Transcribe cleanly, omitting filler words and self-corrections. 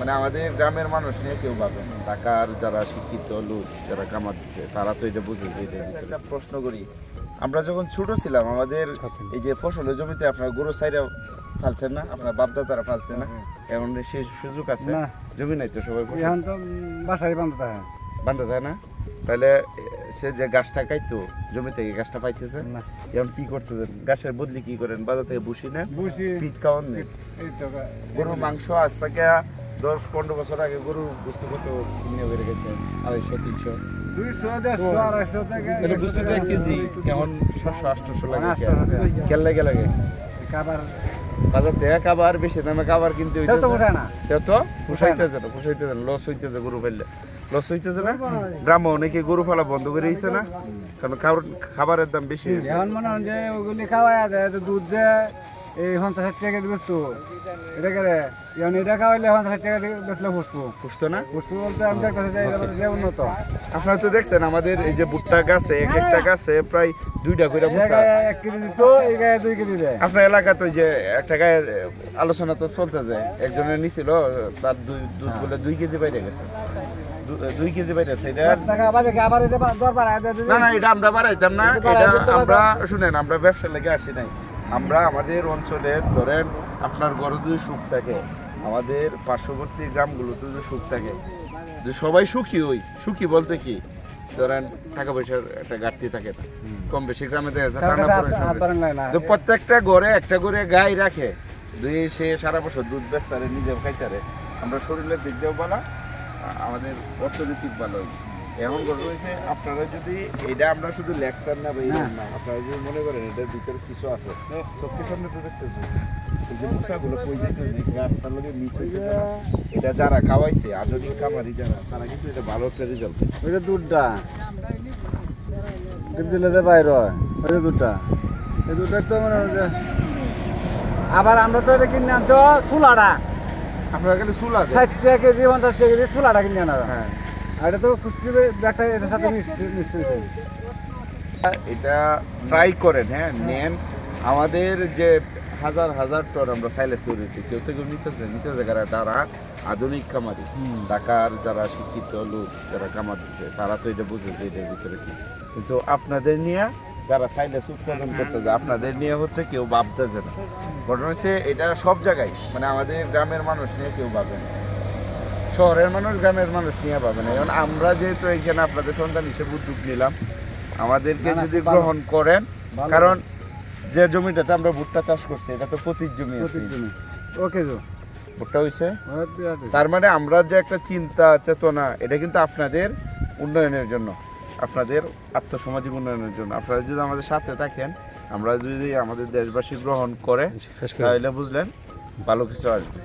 মানে আমাদের গ্রামের মানুষ নিয়ে কেউ ভাবেন। ঢাকার যারা শিক্ষিত লোক যারা কামাত দিচ্ছে তারা তো এটা বুঝে যে একটা প্রশ্ন করি, আমরা যখন ছোট ছিলাম আমাদের এই যে ফসলের জমিতে আপনার গরু সাইরা ফালছেন না, আপনার বাপদাদারা ফালছে না, এখন সেই সুযোগ আছে? জমি নাই তো, সবাই এখন তো বাসায় বান্ধা থাকে না। তাহলে সে যে গাছটা খাইতো জমি থেকে গাছটা পাইতেছে না, এখন কি করতেছেন? গাছের বদলি কি করেন? বাজার থেকে বসি না, পিঠ খাওয়ান নেই। গরুর মাংস আজ থেকে 10-15 বছর আগে গরু বুঝতে কত কিনে বেড়ে গেছে, 250-300 200-150 তাহলে বুঝতে চাই কেজি এখন 700-800 লাগে। কেন লাগে লাগে খাবার বাজার থেকে খাবার বেশি দামে খাবার কিনতে হইতে তো পোষায় না, তো পোষাইতেছে না, পোষাইতেছে না, লস হইতেছে, গরু ফেললে লস হইতেছে না। গ্রামে অনেকে গরু ফেলা বন্ধ করে দিয়েছে না, কারণ খাবারের দাম বেশি হয়েছে। এখন মনে হয় যে ওগুলি খাওয়াই যায়, দুধ দেয় এই 50-60 টাকা দিয়ে বেচতো, এটা করে এখন এটা খাওয়াইলে 50-60 টাকা দিয়ে বেচলে পুষতো না। পুষতো বলতে আমি যে উন্নত। আপনারা তো দেখছেন আমাদের এই যে ভুট্টা গাছে এক একটা গাছে প্রায় 2টা করে ভুট্টা, 1 কেজি দিত, এই গায়ে 2 কেজি দেয়। আপনার এলাকা তো যে একটা গায়ের আলোচনা তো চলতেছে, একজনের নিছিল তার দুধ বলে 2 কেজি বাইরে গেছে, 2 কেজি বাইরে গেছে। এটা না না, এটা আমরা বাড়াইতাম না, এটা আমরা শুনেন, আমরা ব্যবসা লেগে আসি নাই। আমরা আমাদের অঞ্চলের ধরেন আপনার ঘরে যদি সুখ থাকে, আমাদের পার্শ্ববর্তী গ্রামগুলোতে যদি সুখ থাকে, যে সবাই সুখী হই, সুখী বলতে কি ধরেন টাকা পয়সার একটা ঘাটতি থাকে না, কম বেশি গ্রামে দেখা যায় প্রত্যেকটা ঘরে একটা করে গাই রাখে, দুই সে সারা বছর দুধ বেচতারে, নিজেও খাইতারে। আমরা শরীরের দিক দিয়েও ভালো, আমাদের অর্থনৈতিক ভালো। এখন ঘটনা হয়েছে, আপনারা যদি এটা আমরা শুধু লেকচার না বা না, আপনারা যদি মনে করেন এটার ভিতরে কিছু আছে, চোখের সামনে তো দেখতেছে এই যে মশাগুলো কই যাইতেছে, গাছটার লগে মিস হইতেছে না, এটা যারা খাওয়াইছে আধুনিক খামারি যারা, তারা কিন্তু এটা ভালো একটা রেজাল্ট পেয়েছে। ওই যে দুধটা দিলে যে বাইর হয়, ওই যে দুধটা, এই দুধটা তো মনে হয় যে আবার আমরা তো এটা কিনে আনতো চুলাটা, আপনারা খালি চুলা 60 টাকা কেজি 50 টাকা কেজি চুলাটা কিনে আনা। হ্যাঁ, এটা তো পুষ্টি একটা এটার সাথে মিশ্রিত। এটা ট্রাই করেন, হ্যাঁ নেন। আমাদের যে হাজার হাজার টন আমরা সাইলেজ তৈরি করি, কেউ থেকে নিতেছে যারা আধুনিক খামারি, ঢাকার যারা শিক্ষিত লোক যারা কামাত দিচ্ছে তারা তো এটা বুঝে যে এটার ভিতরে কি। কিন্তু আপনাদের নিয়ে যারা সাইলেজ উৎপাদন করতেছে, আপনাদের নিয়ে হচ্ছে কেউ ভাবতেছে না। ঘটনা হচ্ছে এটা সব জায়গায়, মানে আমাদের গ্রামের মানুষ নিয়ে কেউ ভাবে না, শহরের মানুষ গ্রামের মানুষ নিয়ে পাবে না। এখন আমরা যেহেতু এখানে আপনাদের সন্তান হিসেবে উদ্যোগ নিলাম, আমাদেরকে যদি গ্রহণ করেন, কারণ যে জমিটাতে আমরা ভুট্টা চাষ করছি এটা তো প্রতি জমি ভুট্টা হয়েছে, তার মানে আমরা যে একটা চিন্তা চেতনা, এটা কিন্তু আপনাদের উন্নয়নের জন্য, আপনাদের আত্মসামাজিক উন্নয়নের জন্য। আপনারা যদি আমাদের সাথে থাকেন, আমরা যদি আমাদের দেশবাসী গ্রহণ করে, তাহলে বুঝলেন ভালো কিছু আসবে।